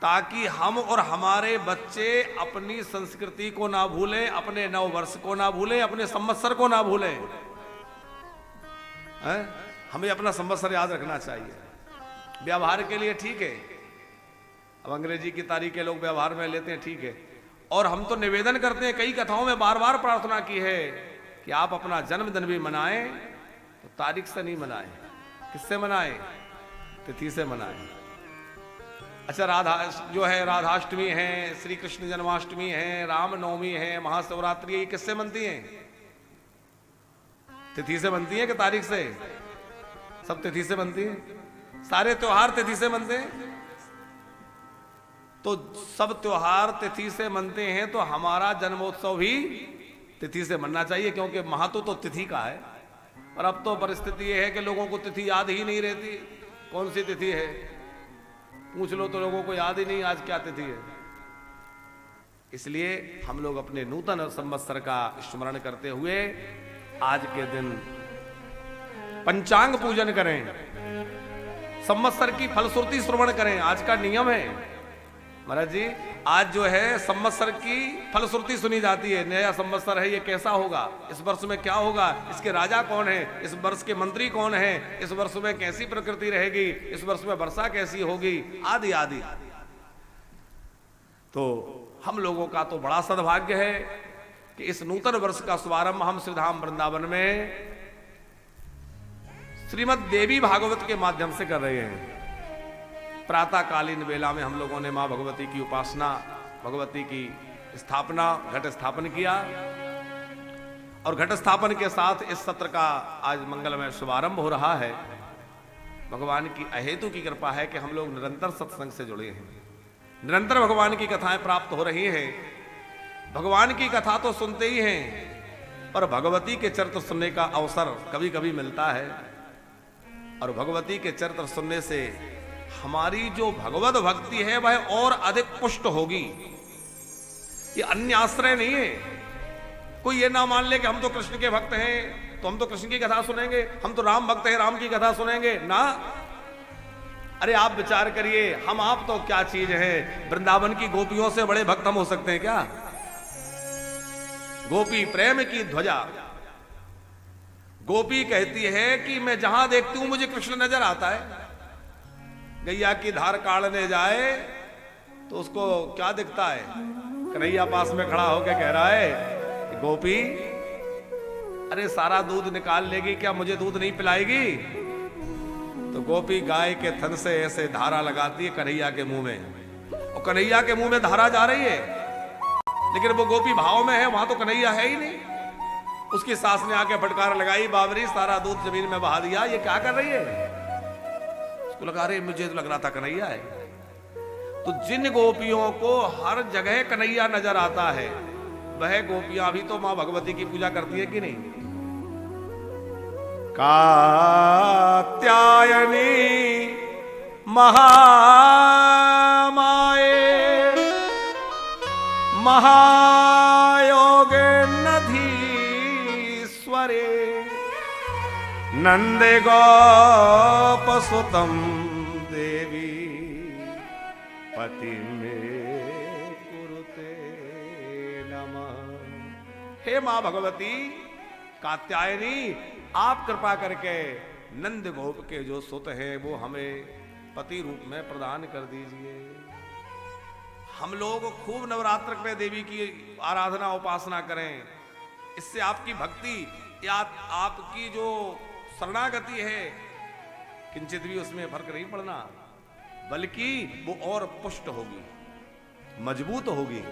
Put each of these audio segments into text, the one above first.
ताकि हम और हमारे बच्चे अपनी संस्कृति को ना भूलें, अपने नव वर्ष को ना भूलें, अपने संवत्सर को ना भूलें। हमें अपना संवत्सर याद रखना चाहिए। व्यवहार के लिए ठीक है, अब अंग्रेजी की तारीखें लोग व्यवहार में लेते हैं, ठीक है। और हम तो निवेदन करते हैं, कई कथाओं में बार बार प्रार्थना की है कि आप अपना जन्मदिन भी मनाएं तो तारीख से नहीं मनाएं। किससे मनाएं? तिथि से मनाएं। अच्छा, राधा जो है, राधाष्टमी है, श्री कृष्ण जन्माष्टमी है, रामनवमी है, महाशिवरात्रि है, ये किससे बनती हैं? तिथि से बनती है कि तारीख से? सब तिथि से बनती है। सारे त्योहार तिथि से बनते हैं। तो सब त्योहार तिथि से मनते हैं, तो हमारा जन्मोत्सव भी तिथि से मनना चाहिए, क्योंकि महत्व तो तिथि का है। और अब तो परिस्थिति यह है कि लोगों को तिथि याद ही नहीं रहती। कौन सी तिथि है पूछ लो तो लोगों को याद ही नहीं आज क्या तिथि है। इसलिए हम लोग अपने नूतन संवत्सर का स्मरण करते हुए आज के दिन पंचांग पूजन करें, संवत्सर की फलश्रुति श्रवण करें। आज का नियम है महाराज जी, आज जो है संवत्सर की फलश्रुति सुनी जाती है। नया संवत्सर है, ये कैसा होगा, इस वर्ष में क्या होगा, इसके राजा कौन है, इस वर्ष के मंत्री कौन है, इस वर्ष में कैसी प्रकृति रहेगी, इस वर्ष में वर्षा कैसी होगी, आदि आदि। तो हम लोगों का तो बड़ा सद्भाग्य है कि इस नूतन वर्ष का शुभारंभ हम श्रीधाम वृंदावन में श्रीमद् देवी भागवत के माध्यम से कर रहे हैं। प्रातःकालीन वेला में हम लोगों ने मां भगवती की उपासना, भगवती की स्थापना, घट स्थापन किया। और घट स्थापन के साथ इस सत्र का आज मंगलमय शुभारंभ हो रहा है। भगवान की अहेतु की कृपा है कि हम लोग निरंतर सत्संग से जुड़े हैं, निरंतर भगवान की कथाएं प्राप्त हो रही हैं। भगवान की कथा तो सुनते ही हैं, पर भगवती के चरित्र सुनने का अवसर कभी कभी मिलता है। और भगवती के चरित्र सुनने से हमारी जो भगवत भक्ति है वह और अधिक पुष्ट होगी। ये अन्य आश्रय नहीं है। कोई ये ना मान ले कि हम तो कृष्ण के भक्त हैं तो हम तो कृष्ण की कथा सुनेंगे, हम तो राम भक्त हैं राम की कथा सुनेंगे ना। अरे आप विचार करिए, हम आप तो क्या चीज है, वृंदावन की गोपियों से बड़े भक्त हम हो सकते हैं क्या? गोपी प्रेम की ध्वजा। गोपी कहती है कि मैं जहां देखती हूं मुझे कृष्ण नजर आता है। गैया की धार काढ़ने जाए तो उसको क्या दिखता है? कन्हैया पास में खड़ा होकर कह रहा है कि गोपी, अरे सारा दूध निकाल लेगी क्या, मुझे दूध नहीं पिलाएगी? तो गोपी गाय के थन से ऐसे धारा लगाती है कन्हैया के मुंह में, और कन्हैया के मुंह में धारा जा रही है, लेकिन वो गोपी भाव में है, वहां तो कन्हैया है ही नहीं। उसकी सास ने आके फटकार लगाई, बाबरी सारा दूध जमीन में बहा दिया, ये क्या कर रही है? उसको लगा रहे मुझे तो लग रहा था कन्हैया है। तो जिन गोपियों को हर जगह कन्हैया नजर आता है, वह गोपियां भी तो मां भगवती की पूजा करती है कि नहीं? कात्यायनी महामाये महायोगे नधीश्वरे नंदे गोपसुतम देवी पति में कुरुते नमः। हे मां भगवती कात्यायनी, आप कृपा करके नंद गोप के जो सुत हैं वो हमें पति रूप में प्रदान कर दीजिए। हम लोग खूब नवरात्र में देवी की आराधना उपासना करें, इससे आपकी भक्ति या आपकी जो शरणागति है किंचित भी उसमें फर्क नहीं पड़ना, बल्कि वो और पुष्ट होगी, मजबूत होगी।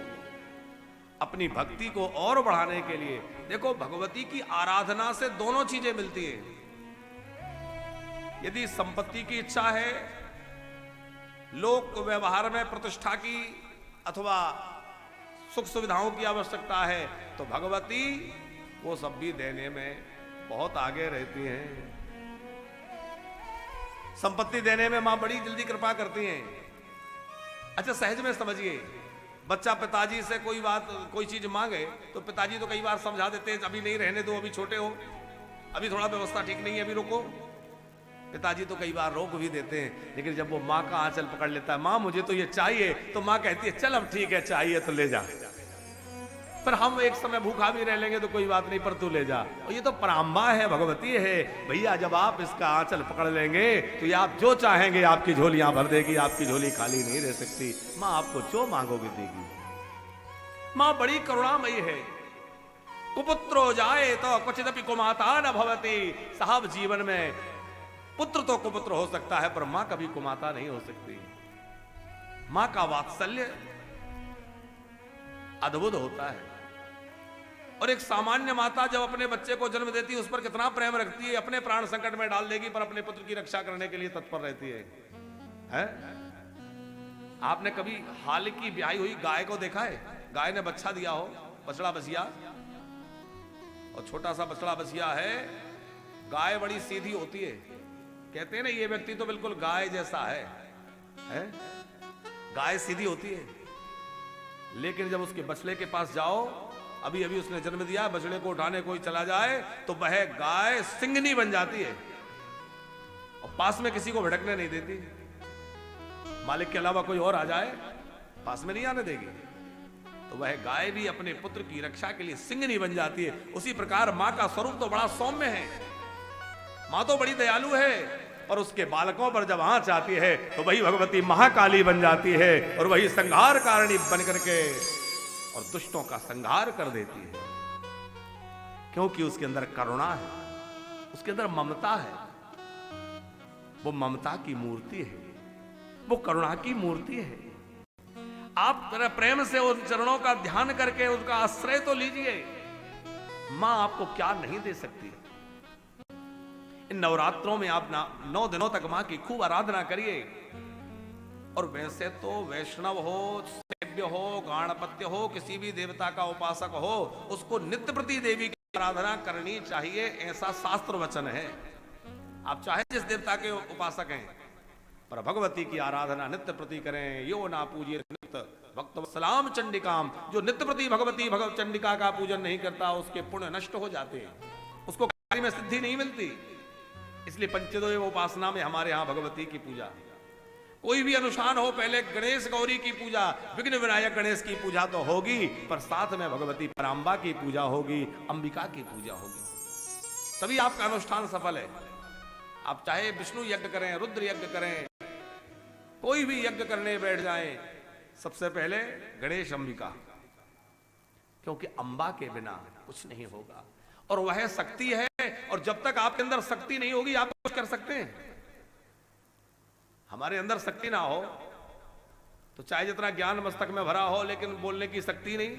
अपनी भक्ति को और बढ़ाने के लिए देखो, भगवती की आराधना से दोनों चीजें मिलती हैं। यदि संपत्ति की इच्छा है, लोक व्यवहार में प्रतिष्ठा की अथवा सुख सुविधाओं की आवश्यकता है, तो भगवती वो सब भी देने में बहुत आगे रहती हैं। संपत्ति देने में मां बड़ी जल्दी कृपा करती हैं। अच्छा सहज में समझिए, बच्चा पिताजी से कोई बात कोई चीज मांगे तो पिताजी तो कई बार समझा देते हैं, अभी नहीं रहने दो, अभी छोटे हो, अभी थोड़ा व्यवस्था ठीक नहीं है, अभी रुको। पिताजी तो कई बार रोक भी देते हैं, लेकिन जब वो माँ का आंचल पकड़ लेता है, माँ मुझे तो ये चाहिए, तो माँ कहती है चल अब ठीक है, चाहिए तो ले जा, पर हम एक समय भूखा भी रह लेंगे तो कोई बात नहीं, पर तू ले जा। और ये तो पराम्बा है, भगवती है भैया, जब आप इसका आंचल पकड़ लेंगे तो ये आप जो चाहेंगे आपकी झोलियां भर देगी, आपकी झोली खाली नहीं रह सकती। माँ आपको जो मांगोगे देगी। माँ बड़ी करुणामयी है। कुपुत्रो जाए तो क्वचिदपि कुमाता न भवती। साहब जीवन में पुत्र तो कुपुत्र हो सकता है, पर मां कभी कुमाता नहीं हो सकती। मां का वात्सल्य अद्भुत होता है। और एक सामान्य माता जब अपने बच्चे को जन्म देती है, उस पर कितना प्रेम रखती है, अपने प्राण संकट में डाल देगी पर अपने पुत्र की रक्षा करने के लिए तत्पर रहती है? आपने कभी हाल की ब्याही हुई गाय को देखा है? गाय ने बच्चा दिया हो, बछड़ा बसिया, और छोटा सा बछड़ा बसिया है। गाय बड़ी सीधी होती है, कहते हैं ना ये व्यक्ति तो बिल्कुल गाय जैसा है? गाय सीधी होती है, लेकिन जब उसके बछड़े के पास जाओ, अभी अभी उसने जन्म दिया, बछड़े को उठाने कोई चला जाए तो वह गाय सिंगनी बन जाती है और पास में किसी को भटकने नहीं देती। मालिक के अलावा कोई और आ जाए पास में नहीं आने देगी। तो वह गाय भी अपने पुत्र की रक्षा के लिए सिंगनी बन जाती है। उसी प्रकार मां का स्वरूप तो बड़ा सौम्य है, मां तो बड़ी दयालु है, और उसके बालकों पर जब आंच आती है तो वही भगवती महाकाली बन जाती है और वही संहार कारिणी बन करके और दुष्टों का संहार कर देती है। क्योंकि उसके अंदर करुणा है, उसके अंदर ममता है। वो ममता की मूर्ति है, वो करुणा की मूर्ति है। आप प्रेम से उन चरणों का ध्यान करके उनका आश्रय तो लीजिए। मां आपको क्या नहीं दे सकती। इन नवरात्रों में आप 9 दिनों तक मां की खूब आराधना करिए। और वैसे तो वैष्णव हो, सेव्य हो, गणपत्य हो, किसी भी देवता का उपासक हो, उसको नित्य प्रति देवी की आराधना करनी चाहिए, ऐसा शास्त्र वचन है। आप चाहे जिस देवता के उपासक हैं, पर भगवती की आराधना नित्य प्रति करें। यो ना पूजिए नित्य भक्त सलाम चंडिकाम। जो नित्य प्रति भगवती भगवत चंडिका का पूजन नहीं करता, उसके पुण्य नष्ट हो जाते हैं, उसको कार्य में सिद्धि नहीं मिलती। इसलिए पंचदेव उपासना में हमारे यहां भगवती की पूजा, कोई भी अनुष्ठान हो, पहले गणेश गौरी की पूजा, विघ्न विनायक गणेश की पूजा तो होगी, पर साथ में भगवती पराम्बा की पूजा होगी, अंबिका की पूजा होगी, तभी आपका अनुष्ठान सफल है। आप चाहे विष्णु यज्ञ करें, रुद्र यज्ञ करें, कोई भी यज्ञ करने बैठ जाएं, सबसे पहले गणेश अंबिका, क्योंकि अंबा के बिना कुछ नहीं होगा। और वह शक्ति है, और जब तक आपके अंदर शक्ति नहीं होगी आप कुछ कर सकते हैं? हमारे अंदर शक्ति ना हो तो चाहे जितना ज्ञान मस्तक में भरा हो, लेकिन बोलने की शक्ति नहीं,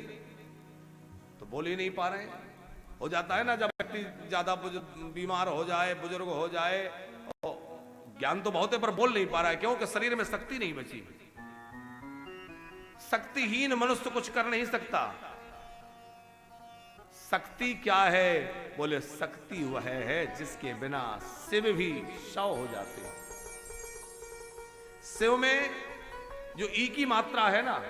तो बोल ही नहीं पा रहे। हो जाता है ना, जब व्यक्ति ज्यादा बीमार हो जाए, बुजुर्ग हो जाए, ज्ञान तो बहुत है पर बोल नहीं पा रहा है, क्योंकि शरीर में शक्ति नहीं बची। शक्तिहीन मनुष्य कुछ कर नहीं सकता। शक्ति क्या है? बोले शक्ति वह है जिसके बिना शिव भी शव हो जाते हैं। शिव में जो ई की मात्रा है ना,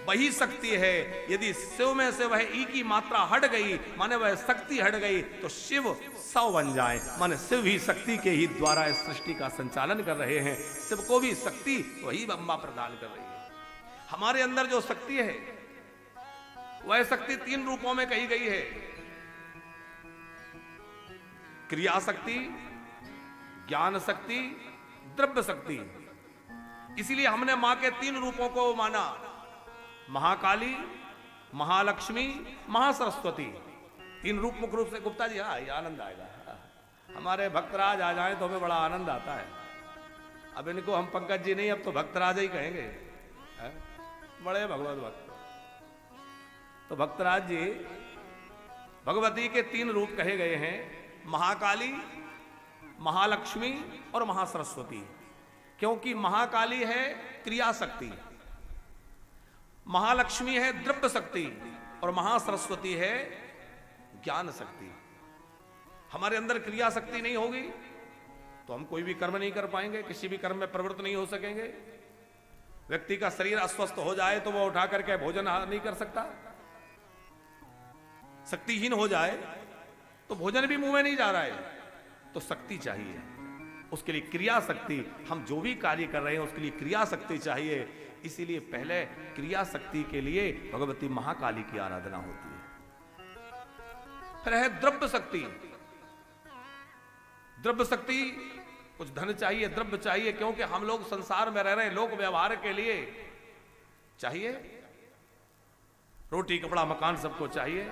वही शक्ति है। यदि शिव में से वह ई की मात्रा हट गई, माने वह शक्ति हट गई, तो शिव शव बन जाए। माने शिव ही शक्ति के ही द्वारा इस सृष्टि का संचालन कर रहे हैं। शिव को भी शक्ति वही अम्बा प्रदान कर रही है। हमारे अंदर जो शक्ति है, वह शक्ति 3 रूपों में कही गई है। क्रिया शक्ति, ज्ञान शक्ति, द्रव्य शक्ति। इसीलिए हमने मां के 3 रूपों को माना, महाकाली, महालक्ष्मी, महासरस्वती। 3 रूप मुख्य रूप से। गुप्ता जी, हाँ, ये आनंद आएगा। हमारे भक्तराज आ जाए तो हमें बड़ा आनंद आता है। अब इनको हम पंकज जी नहीं, अब तो भक्तराज ही कहेंगे, है? बड़े भगवत भक्त। तो भक्तराज जी, भगवती के 3 रूप कहे गए हैं, महाकाली, महालक्ष्मी और महासरस्वती। क्योंकि महाकाली है क्रिया शक्ति, महालक्ष्मी है द्रव्य शक्ति, और महासरस्वती है ज्ञान शक्ति। हमारे अंदर क्रिया शक्ति नहीं होगी तो हम कोई भी कर्म नहीं कर पाएंगे, किसी भी कर्म में प्रवृत्त नहीं हो सकेंगे। व्यक्ति का शरीर अस्वस्थ हो जाए तो वह उठा करके भोजन नहीं कर सकता। शक्तिहीन हो जाए तो भोजन भी मुंह में नहीं जा रहा है, तो शक्ति चाहिए। उसके लिए क्रिया शक्ति, हम जो भी कार्य कर रहे हैं उसके लिए क्रिया शक्ति चाहिए। इसीलिए पहले क्रिया शक्ति के लिए भगवती महाकाली की आराधना होती है। फिर है द्रव्य शक्ति। द्रव्य शक्ति, कुछ धन चाहिए, द्रव्य चाहिए, क्योंकि हम लोग संसार में रह रहे हैं, लोक व्यवहार के लिए चाहिए, रोटी कपड़ा मकान सबको चाहिए,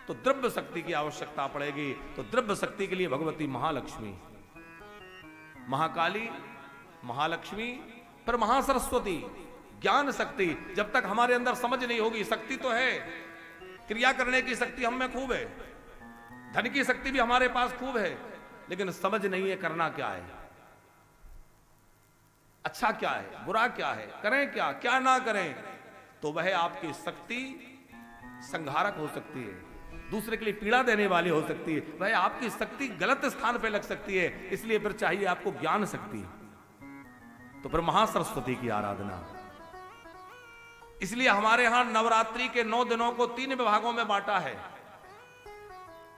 तो द्रव्य शक्ति की आवश्यकता पड़ेगी। तो द्रव्य शक्ति के लिए भगवती महालक्ष्मी, महाकाली, महालक्ष्मी, पर महासरस्वती, ज्ञान शक्ति। जब तक हमारे अंदर समझ नहीं होगी, शक्ति तो है, क्रिया करने की शक्ति हम में खूब है, धन की शक्ति भी हमारे पास खूब है, लेकिन समझ नहीं है करना क्या है, अच्छा क्या है, बुरा क्या है, करें क्या, क्या ना करें। तो वह आपकी शक्ति संहारक हो सकती है, दूसरे के लिए पीड़ा देने वाली हो सकती है, वह आपकी शक्ति गलत स्थान पर लग सकती है। इसलिए फिर चाहिए आपको ज्ञान शक्ति, तो फिर महासरस्वती की आराधना। इसलिए हमारे यहां नवरात्रि के 9 दिनों को 3 विभागों में बांटा है।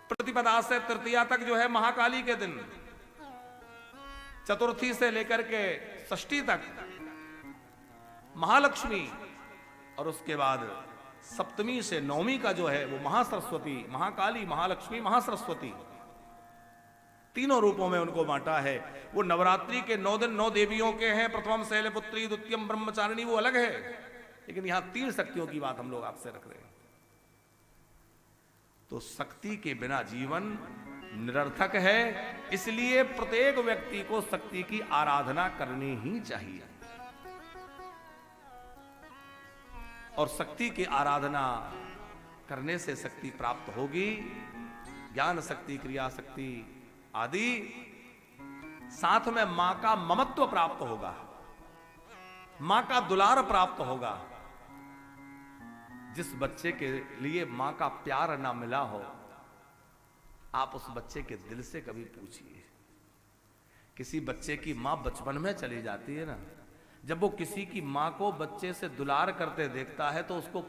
प्रतिपदा से तृतीया तक जो है महाकाली के दिन, चतुर्थी से लेकर के षष्ठी तक महालक्ष्मी, और उसके बाद सप्तमी से नवमी का जो है वो महासरस्वती, महाकाली, महालक्ष्मी, महासरस्वती, तीनों रूपों में उनको बांटा है। वो नवरात्रि के 9 दिन 9 देवियों के हैं, प्रथमम शैलपुत्री, द्वितीयम ब्रह्मचारिणी, वो अलग है, लेकिन यहां 3 शक्तियों की बात हम लोग आपसे रख रहे हैं। तो शक्ति के बिना जीवन निरर्थक है, इसलिए प्रत्येक व्यक्ति को शक्ति की आराधना करनी ही चाहिए। और शक्ति की आराधना करने से शक्ति प्राप्त होगी, ज्ञान शक्ति, क्रिया शक्ति आदि, साथ में मां का ममत्व प्राप्त होगा, मां का दुलार प्राप्त होगा। जिस बच्चे के लिए मां का प्यार ना मिला हो, आप उस बच्चे के दिल से कभी पूछिए। किसी बच्चे की मां बचपन में चली जाती है ना, जब वो किसी की मां को बच्चे से दुलार करते देखता है तो उसको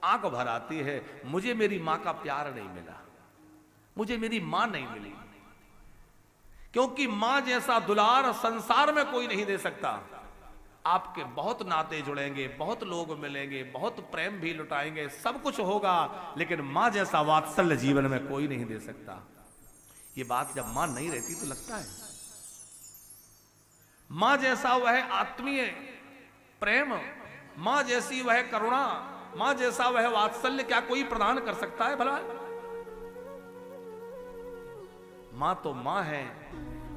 आंख भर आती है, मुझे मेरी मां का प्यार नहीं मिला, मुझे मेरी मां नहीं मिली। क्योंकि मां जैसा दुलार संसार में कोई नहीं दे सकता। आपके बहुत नाते जुड़ेंगे, बहुत लोग मिलेंगे, बहुत प्रेम भी लुटाएंगे, सब कुछ होगा, लेकिन मां जैसा वात्सल्य जीवन में कोई नहीं दे सकता। ये बात जब मां नहीं रहती तो लगता है। मां जैसा वह आत्मीय प्रेम, मां जैसी वह करुणा, मां जैसा वह वात्सल्य क्या कोई प्रदान कर सकता है भला? मां तो मां है,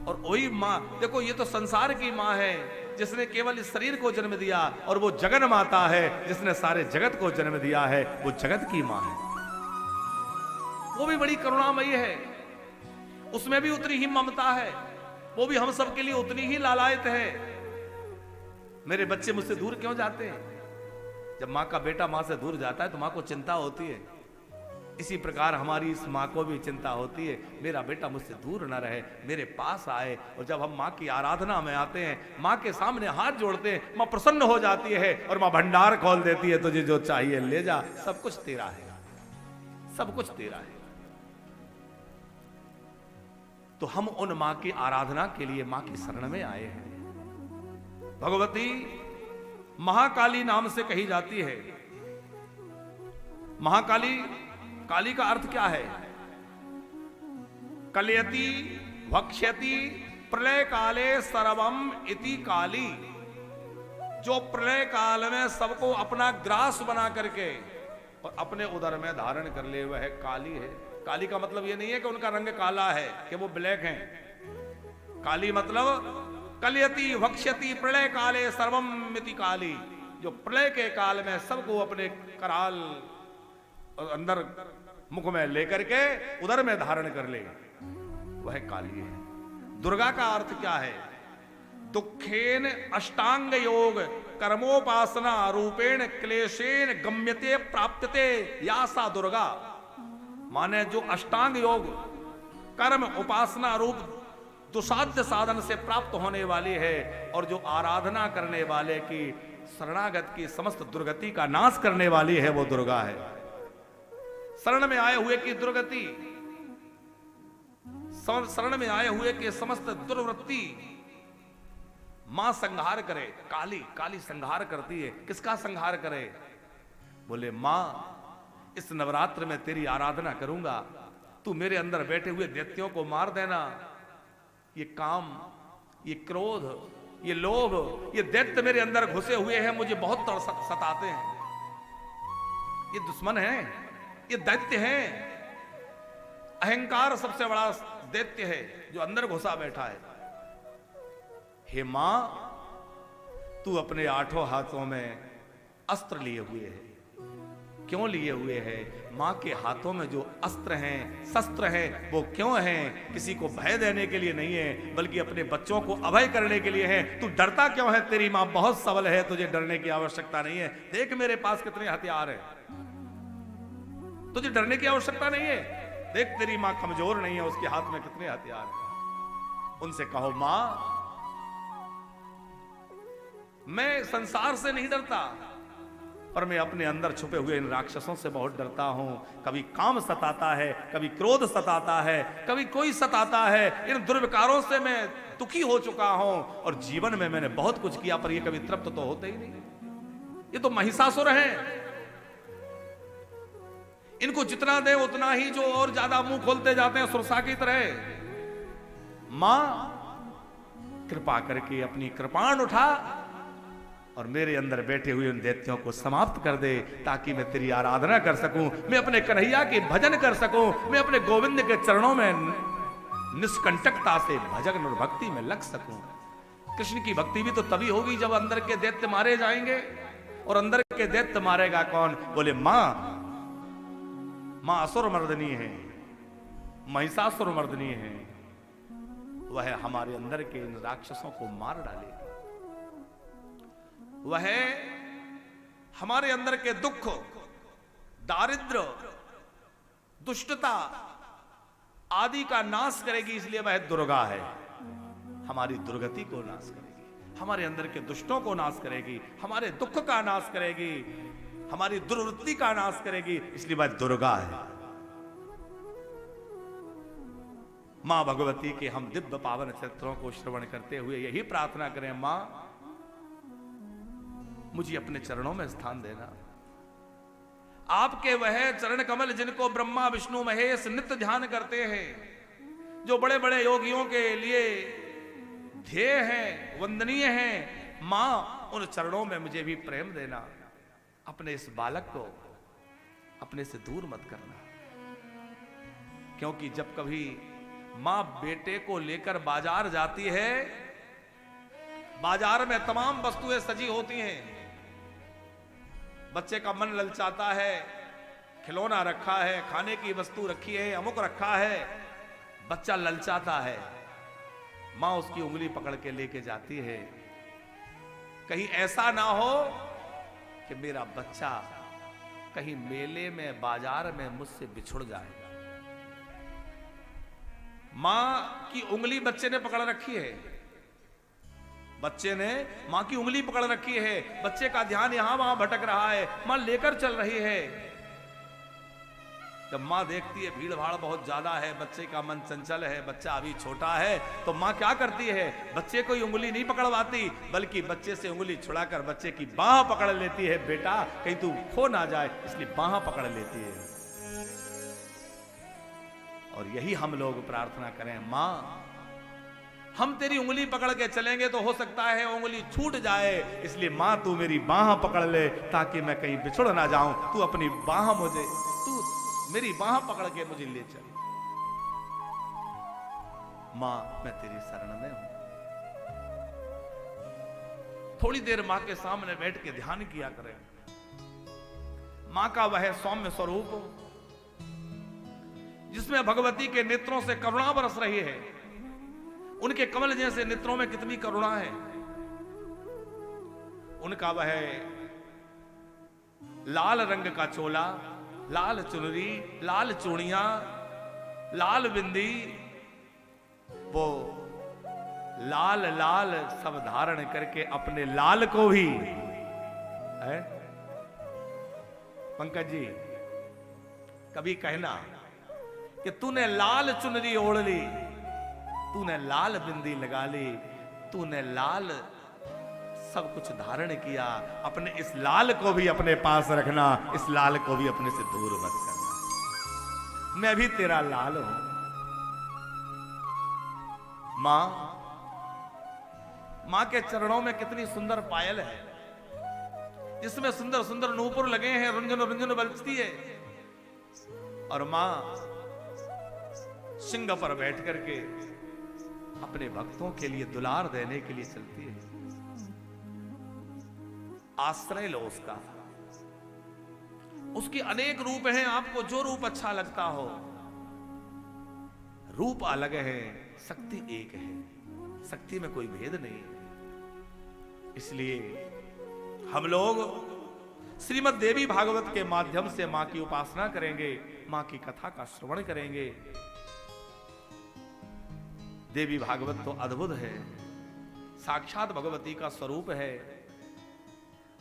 और वही मां, देखो ये तो संसार की मां है जिसने केवल इस शरीर को जन्म दिया, और वो जगन माता है जिसने सारे जगत को जन्म दिया है, वो जगत की मां है। वो भी बड़ी करुणामयी है, उसमें भी उतनी ही ममता है, वो भी हम सब के लिए उतनी ही लालायित है। मेरे बच्चे मुझसे दूर क्यों जाते हैं? जब मां का बेटा मां से दूर जाता है तो मां को चिंता होती है। इसी प्रकार हमारी इस मां को भी चिंता होती है, मेरा बेटा मुझसे दूर ना रहे, मेरे पास आए। और जब हम मां की आराधना में आते हैं, मां के सामने हाथ जोड़ते हैं, मां प्रसन्न हो जाती है और मां भंडार खोल देती है, तुझे जो चाहिए ले जा, सब कुछ तेरा है, सब कुछ तेरा है। तो हम उन मां की आराधना के लिए मां की शरण में आए हैं। भगवती महाकाली नाम से कही जाती है। महाकाली, काली का अर्थ क्या है? कलयति भक्ष्यति प्रलय काले सर्वम इति काली। जो प्रलय काल में सबको अपना ग्रास बना करके और अपने उदर में धारण कर ले, वह काली है। काली का मतलब यह नहीं है कि उनका रंग काला है, कि वो ब्लैक हैं। काली मतलब कलयति भक्ष्यति प्रलय काले सर्वम इति काली, जो प्रलय के काल में सबको अपने कराल और अंदर मुख में लेकर के उदर में धारण कर ले, वह काली है। दुर्गा का अर्थ क्या है? दुखेन अष्टांग योग कर्मोपासना रूपेण क्लेशेन गम्यते प्राप्यते यासा दुर्गा। माने जो अष्टांग योग कर्म उपासना रूप दुसाध्य साधन से प्राप्त होने वाली है, और जो आराधना करने वाले की शरणागत की समस्त दुर्गति का नाश करने वाली है, वो दुर्गा है। शरण में आए हुए की दुर्गति, शरण में आए हुए के समस्त दुर्वृत्ति मां संहार करे। काली काली संहार करती है। किसका संहार करे? बोले मां इस नवरात्र में तेरी आराधना करूंगा, तू मेरे अंदर बैठे हुए दैत्यों को मार देना। ये काम, ये क्रोध, ये लोभ, ये दैत्य मेरे अंदर घुसे हुए हैं, मुझे बहुत सताते हैं। ये दुश्मन हैं, ये दैत्य हैं। अहंकार सबसे बड़ा दैत्य है जो अंदर घुसा बैठा है। हे मां, तू अपने 8 हाथों में अस्त्र लिए हुए है। क्यों लिए हुए है? मां के हाथों में जो अस्त्र हैं, शस्त्र हैं, वो क्यों हैं? किसी को भय देने के लिए नहीं है, बल्कि अपने बच्चों को अभय करने के लिए है। तू डरता क्यों है? तेरी मां बहुत सबल है, तुझे डरने की आवश्यकता नहीं है। देख मेरे पास कितने हथियार हैं, तुझे डरने की आवश्यकता नहीं है। देख तेरी मां कमजोर नहीं है, उसके हाथ में कितने हथियार हैं। उनसे कहो मां, मैं संसार से नहीं डरता, पर मैं अपने अंदर छुपे हुए इन राक्षसों से बहुत डरता हूं। कभी काम सताता है, कभी क्रोध सताता है, कभी कोई सताता है। इन दुर्विकारों से मैं दुखी हो चुका हूं और जीवन में मैंने बहुत कुछ किया, पर ये कभी तृप्त तो होते ही नहीं। ये तो महिषासुर हैं, इनको जितना दे उतना ही जो और ज्यादा मुंह खोलते जाते हैं, सुरसा की तरह। मां कृपा करके अपनी कृपाण उठा और मेरे अंदर बैठे हुए उन दैत्यों को समाप्त कर दे, ताकि मैं तेरी आराधना कर सकूं, मैं अपने कन्हैया के भजन कर सकूं, मैं अपने गोविंद के चरणों में निष्कंटकता से भजन और भक्ति में लग सकूं। कृष्ण की भक्ति भी तो तभी होगी जब अंदर के दैत्य मारे जाएंगे। और अंदर के दैत्य मारेगा कौन? बोले मां, मां असुर मर्दनी है, महिषासुर मर्दनी है। वह हमारे अंदर के इन राक्षसों को मार डालेगी। वह हमारे अंदर के दुख, दारिद्र, दुष्टता आदि का नाश करेगी। इसलिए वह दुर्गा है, हमारी दुर्गति को नाश करेगी, हमारे अंदर के दुष्टों को नाश करेगी, हमारे दुख का नाश करेगी, हमारी दुर्वृत्ति का नाश करेगी। इसलिए वह दुर्गा है। मां भगवती के हम दिव्य पावन चरित्रों को श्रवण करते हुए यही प्रार्थना करें, मां मुझे अपने चरणों में स्थान देना। आपके वह चरण कमल जिनको ब्रह्मा विष्णु महेश नित्य ध्यान करते हैं, जो बड़े बड़े योगियों के लिए ध्येय हैं, वंदनीय हैं, मां उन चरणों में मुझे भी प्रेम देना। अपने इस बालक को अपने से दूर मत करना, क्योंकि जब कभी मां बेटे को लेकर बाजार जाती है, बाजार में तमाम वस्तुएं सजी होती हैं। बच्चे का मन ललचाता है, खिलौना रखा है, खाने की वस्तु रखी है, अमुक रखा है, बच्चा ललचाता है। मां उसकी उंगली पकड़ के लेके जाती है। कहीं ऐसा ना हो कि मेरा बच्चा कहीं मेले में, बाजार में मुझसे बिछुड़ जाए। मां की उंगली बच्चे ने पकड़ रखी है, बच्चे ने मां की उंगली पकड़ रखी है, बच्चे का ध्यान यहां वहां भटक रहा है, मां लेकर चल रही है। जब मां देखती है भीड़ भाड़ बहुत ज्यादा है, बच्चे का मन चंचल है, बच्चा अभी छोटा है, तो मां क्या करती है? बच्चे को उंगली नहीं पकड़वाती, बल्कि बच्चे से उंगली छुड़ाकर बच्चे की बाह पकड़ लेती है। बेटा कहीं तू खो ना जाए, इसलिए बाह पकड़ लेती है। और यही हम लोग प्रार्थना करें, मां हम तेरी उंगली पकड़ के चलेंगे तो हो सकता है उंगली छूट जाए, इसलिए मां तू मेरी बाह पकड़ ले, ताकि मैं कहीं बिछुड़ ना जाऊं। तू अपनी बाह मुझे, तू मेरी बाह पकड़ के मुझे ले चल। मां मैं तेरी शरण में हूं। थोड़ी देर मां के सामने बैठ के ध्यान किया करें। मां का वह सौम्य स्वरूप जिसमें भगवती के नेत्रों से करुणा बरस रही है। उनके कमल जैसे नेत्रों में कितनी करुणा है। उनका वह लाल रंग का चोला, लाल चुनरी, लाल चूड़ियां, लाल बिंदी, वो लाल लाल सब धारण करके अपने लाल को भी है। पंकज जी कभी कहना कि तूने लाल चुनरी ओढ़ ली, तूने लाल बिंदी लगा ली, तूने लाल सब कुछ धारण किया, अपने इस लाल को भी अपने पास रखना, इस लाल को भी अपने से दूर मत करना। मैं भी तेरा लाल हूं। मां के चरणों में कितनी सुंदर पायल है, जिसमें सुंदर सुंदर नूपुर लगे हैं, रुंझुन रुंझुन बजती है। और मां सिंह पर बैठ करके अपने भक्तों के लिए दुलार देने के लिए चलती है। आश्रय लो उसका। उसकी अनेक रूप हैं, आपको जो रूप अच्छा लगता हो। रूप अलग है, शक्ति एक है, शक्ति में कोई भेद नहीं। इसलिए हम लोग श्रीमद् देवी भागवत के माध्यम से मां की उपासना करेंगे, मां की कथा का श्रवण करेंगे। देवी भागवत तो अद्भुत है, साक्षात भगवती का स्वरूप है।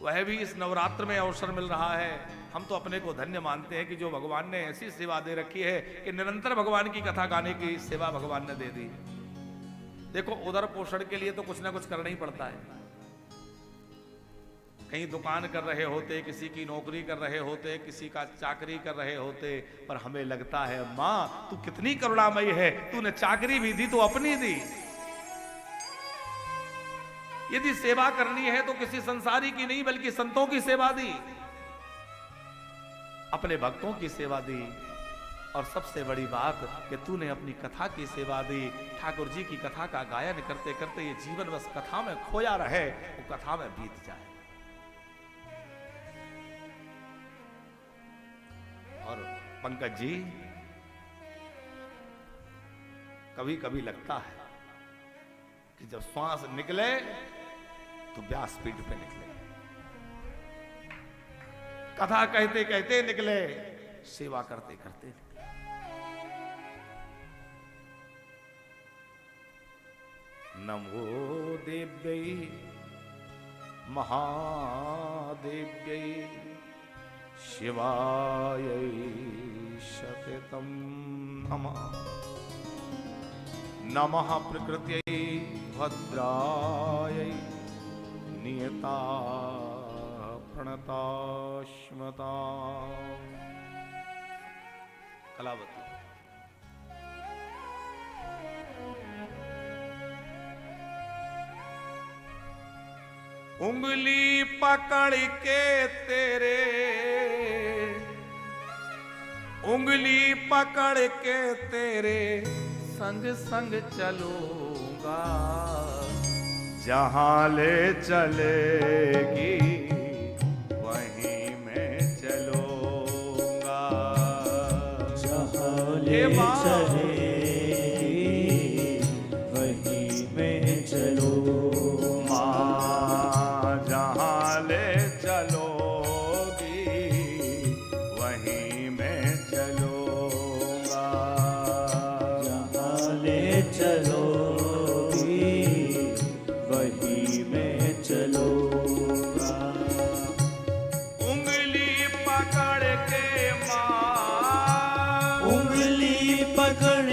वह भी इस नवरात्र में अवसर मिल रहा है। हम तो अपने को धन्य मानते हैं कि जो भगवान ने ऐसी सेवा दे रखी है कि निरंतर भगवान की कथा गाने की सेवा भगवान ने दे दी। देखो, उदर पोषण के लिए तो कुछ ना कुछ करना ही पड़ता है। कहीं दुकान कर रहे होते, किसी की नौकरी कर रहे होते, किसी का चाकरी कर रहे होते, पर हमें लगता है मां तू कितनी करुणामयी है, तूने चाकरी भी दी तो अपनी दी। यदि सेवा करनी है तो किसी संसारी की नहीं बल्कि संतों की सेवा दी, अपने भक्तों की सेवा दी। और सबसे बड़ी बात कि तूने अपनी कथा की सेवा दी। ठाकुर जी की कथा का गायन करते करते ये जीवन बस कथा में खोया रहे, वो कथा में बीत जाए। और पंकज जी, कभी कभी लगता है कि जब श्वास निकले तो व्यासपीठ पे निकले, कथा कहते कहते निकले, सेवा करते करते निकले। नमो देव्यै महादेव्यै शिवायै शततं नमः। नमः प्रकृत्यै भद्रायै नियता प्रणताश्मता। कलावती। उंगली पकड़ के तेरे, उंगली पकड़ के तेरे संग संग चलूंगा, जहां ले चलेगी वहीं मैं चलूंगा। जहां ले चलेगी वहीं मैं चलूंगा। जहां ले चलोगी वहीं मैं चलूंगा। जहां ले चलोगी वहीं मैं चलूंगा। उंगली पकड़ के मां, उंगली पकड़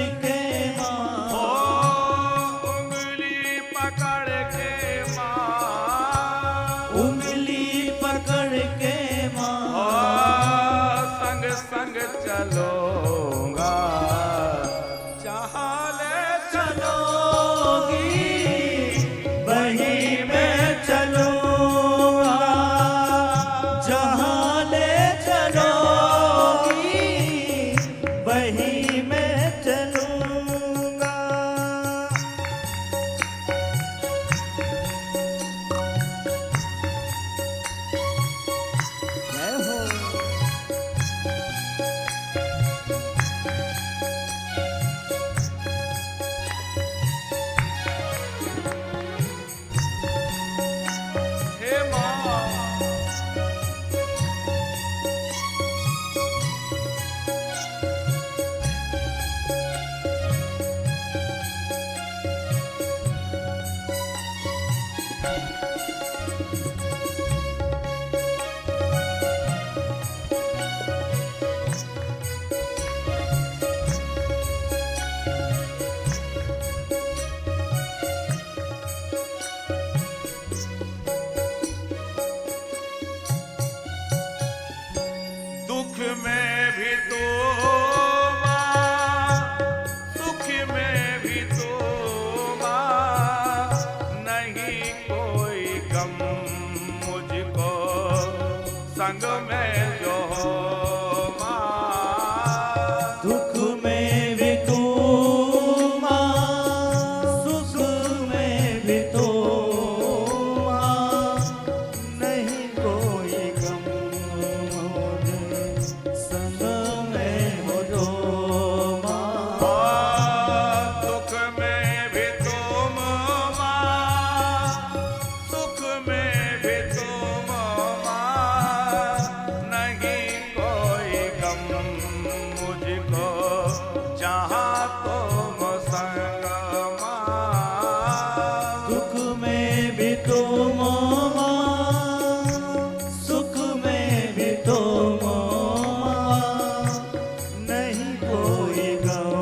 संग में जो हो माँ, दुख में भी तू माँ, सुख में भी तू माँ, नहीं कोई गम मुझे संग में हो जो माँ। दुख में भी तुम माँ, सुख में भी तुम माँ, नहीं कोई गम मुझको जहाँ तुम संग माँ। दुख में भी तुम माँ, सुख में भी तुम माँ, नहीं कोई गम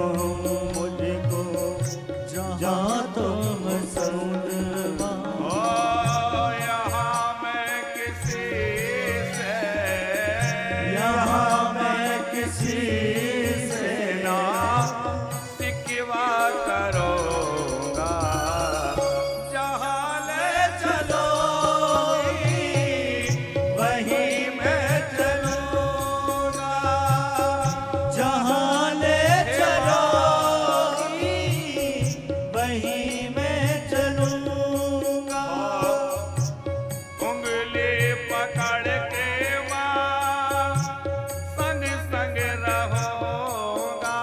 मुझको जहाँ तुम संग माँ। ओ यहाँ मैं किसी से, यहाँ मैं किसी से ना सिकवा करूँगा, जहाँ ले चलोगी वहीं मैं चलूँगा। जहाँ ले चलोगी वहीं मैं चलूँगा। उंगली पकड़ के माँ संग संग रहूँगा,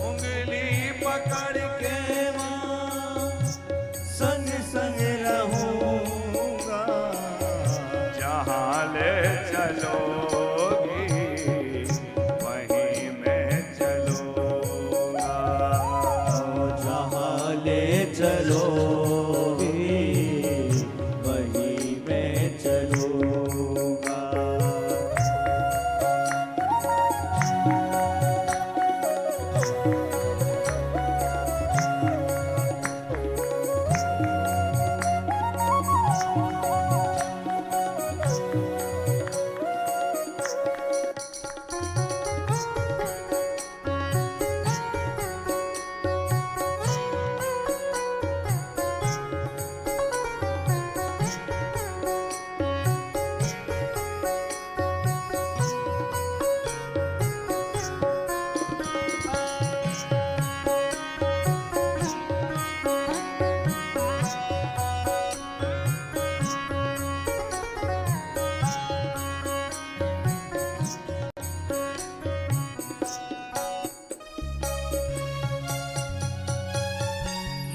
उंगली पकड़ के माँ संग संग रहूँगा। जहाँ ले चलोगी वहीं मैं चलूँगा। जहाँ ले चलोगी वहीं मैं चलूँगा।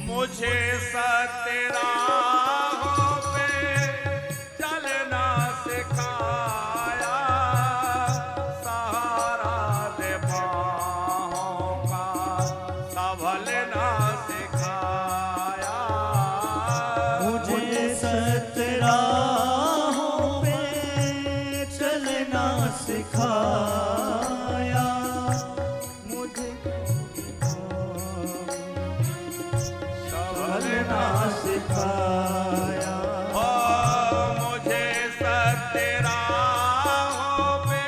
मुझे सतराहों पे चलना सिखाया, सहारा दे बाहों का संभलना सिखाया। मुझे सतराहों पे चलना सिखाया। मुझे चलना सिखाया। ओ मुझे सतराहों पे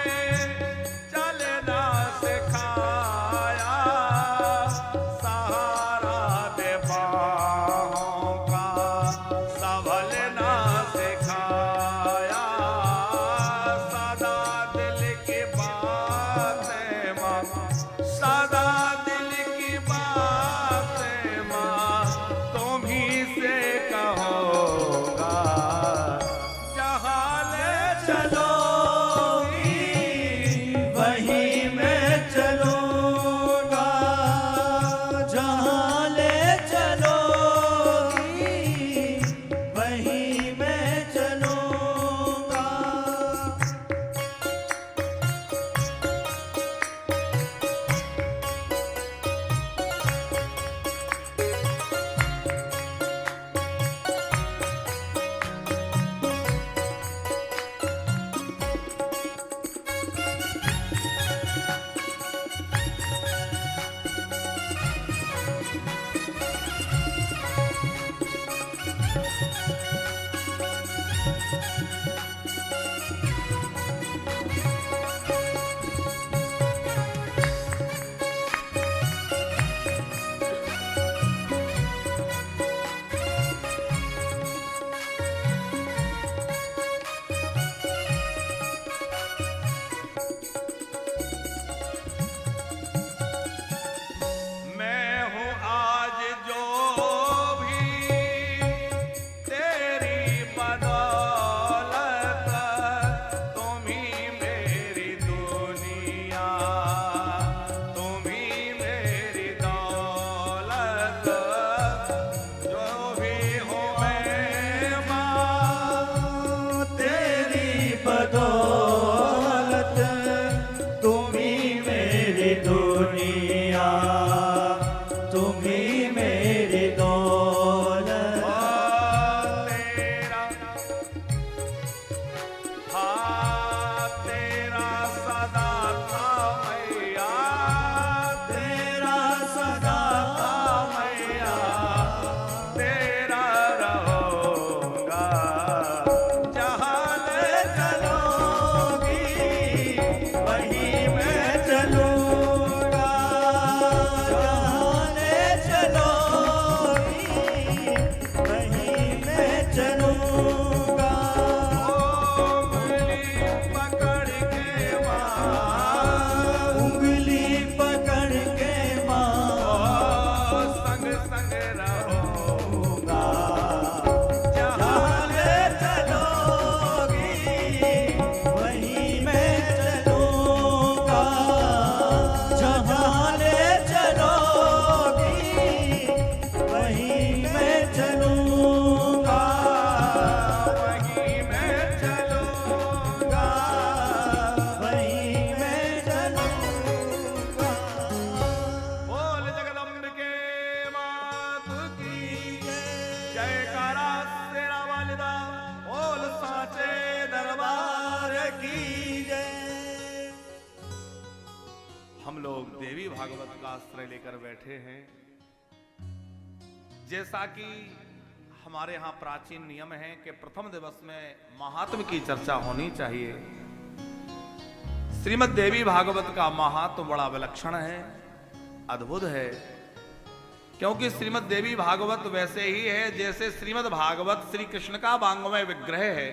चलना सिखाया, सहारा दे बाहों का संभलना सिखाया। की जय। हम लोग देवी भागवत का आश्रय लेकर बैठे हैं। जैसा कि हमारे यहाँ प्राचीन नियम है कि प्रथम दिवस में महात्म की चर्चा होनी चाहिए। श्रीमद् देवी भागवत का महात्म बड़ा विलक्षण है, अद्भुत है, क्योंकि श्रीमद् देवी भागवत वैसे ही है जैसे श्रीमद् भागवत श्री कृष्ण का वांग्मय विग्रह है।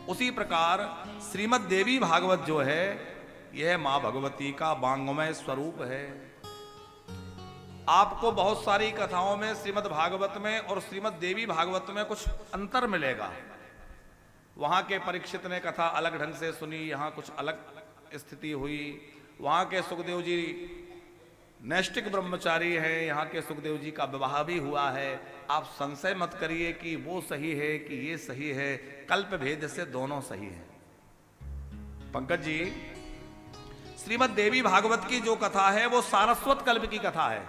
उसी प्रकार श्रीमद् देवी भागवत जो है यह मां भगवती का वांग्मय स्वरूप है। आपको बहुत सारी कथाओं में श्रीमद् भागवत में और श्रीमद् देवी भागवत में कुछ अंतर मिलेगा। वहां के परीक्षित ने कथा अलग ढंग से सुनी, यहां कुछ अलग स्थिति हुई। वहां के सुखदेव जी नैष्टिक ब्रह्मचारी हैं, यहाँ के सुखदेव जी का विवाह भी हुआ है। आप संशय मत करिए कि वो सही है कि ये सही है, कल्प भेद से दोनों सही है। पंकज जी, श्रीमद् देवी भागवत की जो कथा है वो सारस्वत कल्प की कथा है,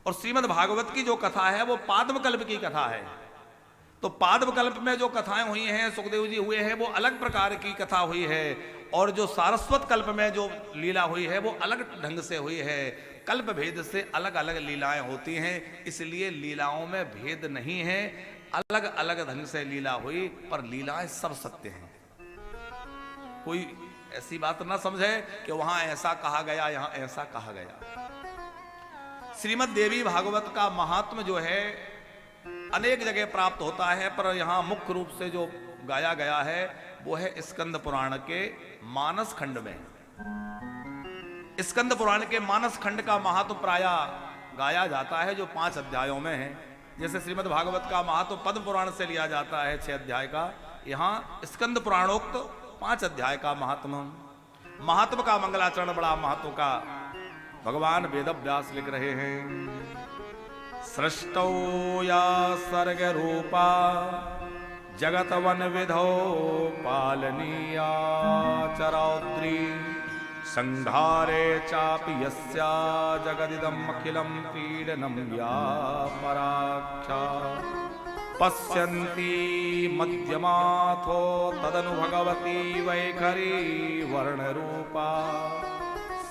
और श्रीमद् भागवत की जो कथा है वो पाद्म कल्प की कथा है। तो पाद्म कल्प में जो कथाएं हुई हैं, सुखदेव जी हुए हैं, वो अलग प्रकार की कथा हुई है, और जो सारस्वत कल्प में जो लीला हुई है वो अलग ढंग से हुई है। कल्प भेद से अलग अलग लीलाएं होती हैं, इसलिए लीलाओं में भेद नहीं है। अलग अलग ढंग से लीला हुई, पर लीलाएं सब सत्य हैं। कोई ऐसी बात ना समझे कि वहां ऐसा कहा गया, यहां ऐसा कहा गया। श्रीमद् देवी भागवत का महात्म जो है अनेक जगह प्राप्त होता है, पर यहां मुख्य रूप से जो गाया गया है वो है स्कंद पुराण के मानस खंड में। स्कंद पुराण के मानस खंड का महात्म प्राय गाया जाता है, जो 5 अध्यायों में है। जैसे श्रीमद् भागवत का महात्म पद्म पुराण से लिया जाता है 6 अध्याय का, यहाँ स्कंद पुराणोक्त 5 अध्याय का महात्म का मंगलाचरण बड़ा महत्व का भगवान वेद व्यास लिख रहे हैं। सृष्टौ या सर्ग रूपा जगत वन विधो पालनीया चरौद्री संघारे चापि यस्या जगदिदम् अखिलं पीडनं या पराख्या पश्यन्ति मध्यमाथो तदनु भगवती वैखरी वर्णरूपा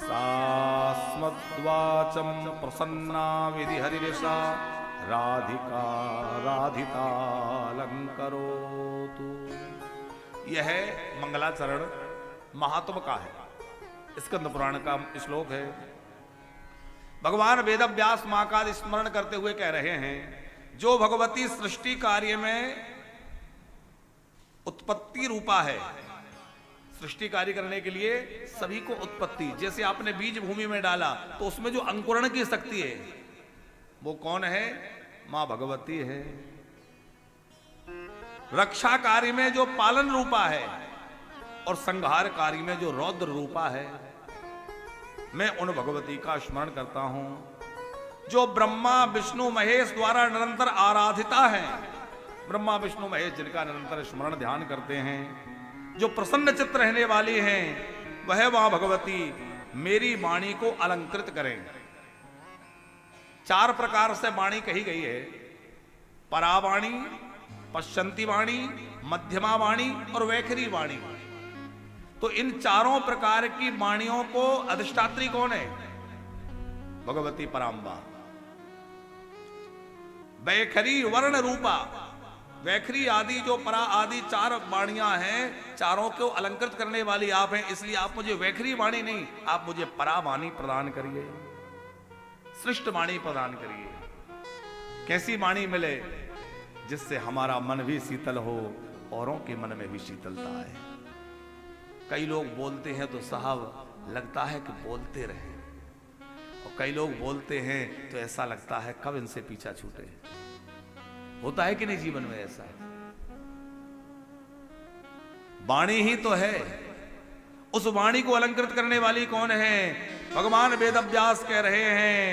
सास्मद्वाचं प्रसन्ना विधिहरिषा राधिका राधितालंकरोतु। यह मंगलाचरण महात्म का है, स्कंद पुराण का श्लोक है। भगवान वेदव्यास मां का स्मरण करते हुए कह रहे हैं, जो भगवती सृष्टि कार्य में उत्पत्ति रूपा है, सृष्टि कार्य करने के लिए सभी को उत्पत्ति, जैसे आपने बीज भूमि में डाला तो उसमें जो अंकुरण की शक्ति है वो कौन है? मां भगवती है। रक्षा कार्य में जो पालन रूपा है और संहार कार्य में जो रौद्र रूपा है, मैं उन भगवती का स्मरण करता हूं जो ब्रह्मा विष्णु महेश द्वारा निरंतर आराधिता है। ब्रह्मा विष्णु महेश जिनका निरंतर स्मरण ध्यान करते हैं, जो प्रसन्न चित्त रहने वाली हैं, वह मां भगवती मेरी वाणी को अलंकृत करें। 4 प्रकार से वाणी कही गई है, परावाणी, पश्चंती वाणी, मध्यमा वाणी और वैखरी वाणी। तो इन 4 प्रकार की वाणियों को अधिष्ठात्री कौन है? भगवती पराम्बा। वैखरी वर्ण रूपा, वैखरी आदि जो परा आदि 4 वाणियां हैं, चारों को अलंकृत करने वाली आप हैं, इसलिए आप मुझे वैखरी वाणी नहीं, आप मुझे परा वाणी प्रदान करिए, श्रेष्ठ वाणी प्रदान करिए। कैसी वाणी मिले जिससे हमारा मन भी शीतल हो, औरों के मन में भी शीतलता आए। कई लोग बोलते हैं तो साहब लगता है कि बोलते रहे, और कई लोग बोलते हैं तो ऐसा लगता है कब इनसे पीछा छूटे। होता है कि नहीं जीवन में ऐसा? वाणी ही तो है। उस वाणी को अलंकृत करने वाली कौन है? भगवान वेदव्यास कह रहे हैं,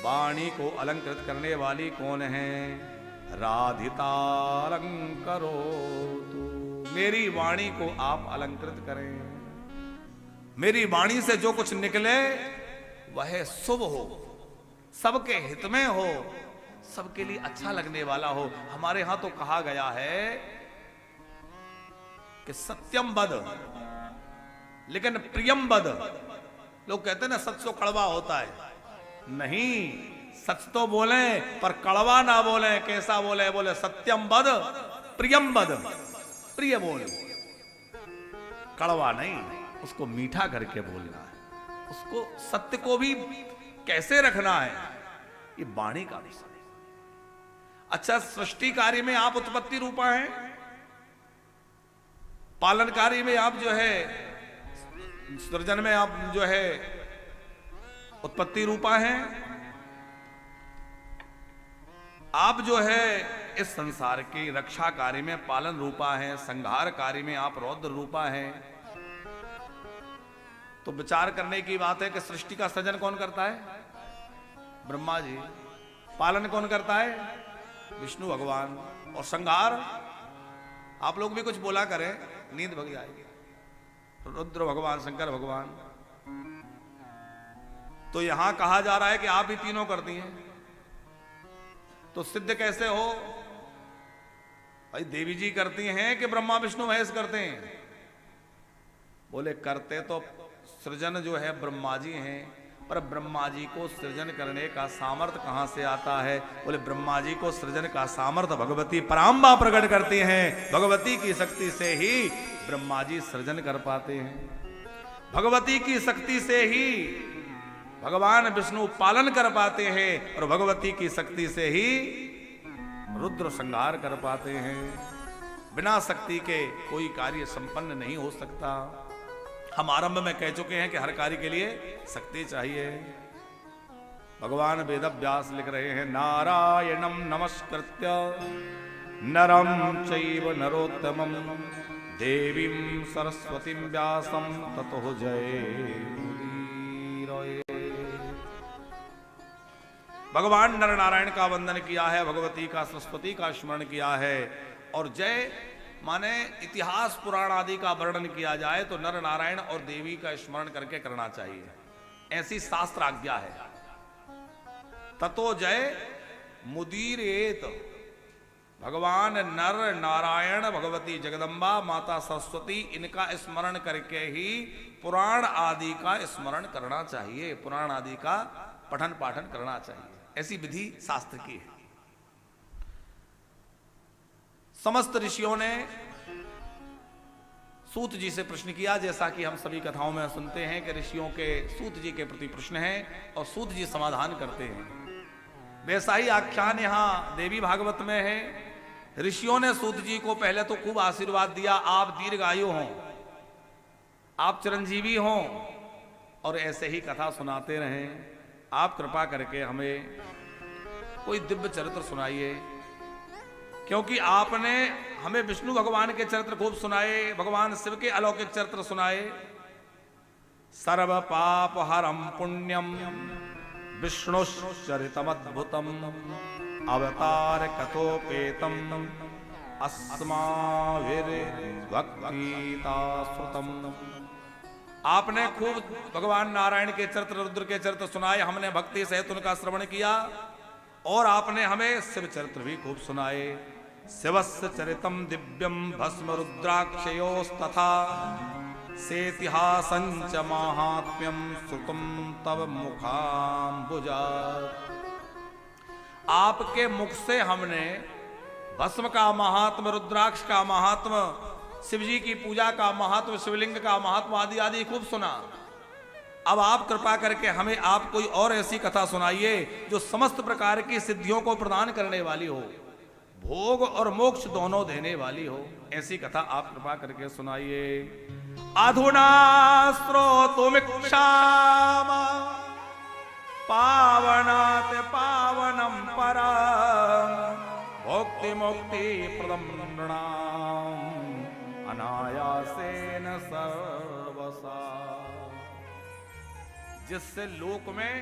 वाणी को अलंकृत करने वाली कौन है? राधिता अलंकरोतु। मेरी वाणी को आप अलंकृत करें। मेरी वाणी से जो कुछ निकले वह शुभ हो, सबके हित में हो, सबके लिए अच्छा लगने वाला हो। हमारे यहां तो कहा गया है कि सत्यम बद, लेकिन प्रियम बद। लोग कहते हैं ना सच तो कड़वा होता है, नहीं, सच तो बोले पर कड़वा ना बोले। कैसा बोले? बोले सत्यम बद प्रियम बद, प्रिय बोल, कड़वा नहीं, उसको मीठा करके बोलना है, उसको सत्य को भी कैसे रखना है, ये वाणी का विषय। अच्छा, सृष्टि कार्य में आप उत्पत्ति रूपा हैं, पालन कार्य में आप जो है, सृजन में आप जो है उत्पत्ति रूपा हैं, आप जो है इस संसार की रक्षा कार्य में पालन रूपा है, संहार कार्य में आप रौद्र रूपा हैं। तो विचार करने की बात है कि सृष्टि का सृजन कौन करता है? ब्रह्मा जी। पालन कौन करता है? विष्णु भगवान। और संहार आप लोग भी कुछ बोला करें, नींद भग जाएगी। रुद्र भगवान, शंकर भगवान। तो यहां कहा जा रहा है कि आप भी तीनों करती हैं, तो सिद्ध कैसे हो भाई? देवी जी करती हैं कि ब्रह्मा विष्णु महेश करते हैं? बोले करते तो सृजन जो है ब्रह्मा जी हैं, पर ब्रह्मा जी को सृजन करने का सामर्थ्य कहां से आता है? बोले ब्रह्मा जी को सृजन का सामर्थ्य भगवती पराम्बा प्रकट करती हैं। भगवती की शक्ति से ही ब्रह्मा जी सृजन कर पाते हैं, भगवती की शक्ति से ही भगवान विष्णु पालन कर पाते हैं, और भगवती की शक्ति से ही रुद्र संहार कर पाते हैं। बिना शक्ति के कोई कार्य संपन्न नहीं हो सकता। हम आरंभ में कह चुके हैं कि हर कार्य के लिए शक्ति चाहिए। भगवान वेद व्यास लिख रहे हैं, नारायणम नमस्कृत्य नरम चैव नरोत्तमम देवीं सरस्वतीं व्यासं ततो जयमुदीरये। भगवान नर नारायण का वंदन किया है, भगवती का सरस्वती का स्मरण किया है, और जय माने इतिहास पुराण आदि का वर्णन किया जाए तो नर नारायण और देवी का स्मरण करके करना चाहिए, ऐसी शास्त्र आज्ञा है। ततो जय मुदीरेत। भगवान नर नारायण, भगवती जगदम्बा, माता सरस्वती, इनका स्मरण करके ही पुराण आदि का स्मरण करना चाहिए, पुराण आदि का पठन पाठन करना चाहिए। ऐसी विधि शास्त्र की है। समस्त ऋषियों ने सूत जी से प्रश्न किया, जैसा कि हम सभी कथाओं में सुनते हैं कि ऋषियों के सूत जी के प्रति प्रश्न है और सूत जी समाधान करते हैं। वैसा ही आख्यान यहां देवी भागवत में है। ऋषियों ने सूत जी को पहले तो खूब आशीर्वाद दिया, आप दीर्घायु हों, आप चिरंजीवी हों, और ऐसे ही कथा सुनाते रहें। आप कृपा करके हमें कोई दिव्य चरित्र सुनाइए, क्योंकि आपने हमें विष्णु भगवान के चरित्र खूब सुनाए, भगवान शिव के अलौकिक चरित्र सुनाए। सर्व पाप हरम पुण्यम विष्णुश्चरितमद्भुतम अवतार कथोपेतम अस्माभिर्भक्तिता श्रुतम। आपने खूब भगवान नारायण के चरित्र, रुद्र के चरित्र सुनाए, हमने भक्ति सहित उनका श्रवण किया, और आपने हमें शिव चरित्र भी खूब सुनाए। शिवस्य चरितम दिव्यम भस्म रुद्राक्षयोस्तथा सेतिहासंच माहात्म्यम श्रुतम तव मुखाम्बुजात्। आपके मुख से हमने भस्म का महात्म, रुद्राक्ष का महात्म, शिव जी की पूजा का महात्म, शिवलिंग का महात्म आदि आदि खूब सुना। अब आप कृपा करके हमें आप कोई और ऐसी कथा सुनाइए जो समस्त प्रकार की सिद्धियों को प्रदान करने वाली हो, भोग और मोक्ष दोनों देने वाली हो। ऐसी कथा आप कृपा करके सुनाइए। अधुना श्रोतुमिच्छाम पावनात् पावनम परम भोक्ति मुक्ति प्रदम नृणाम अनायासेन सर्वसा। जिससे लोक में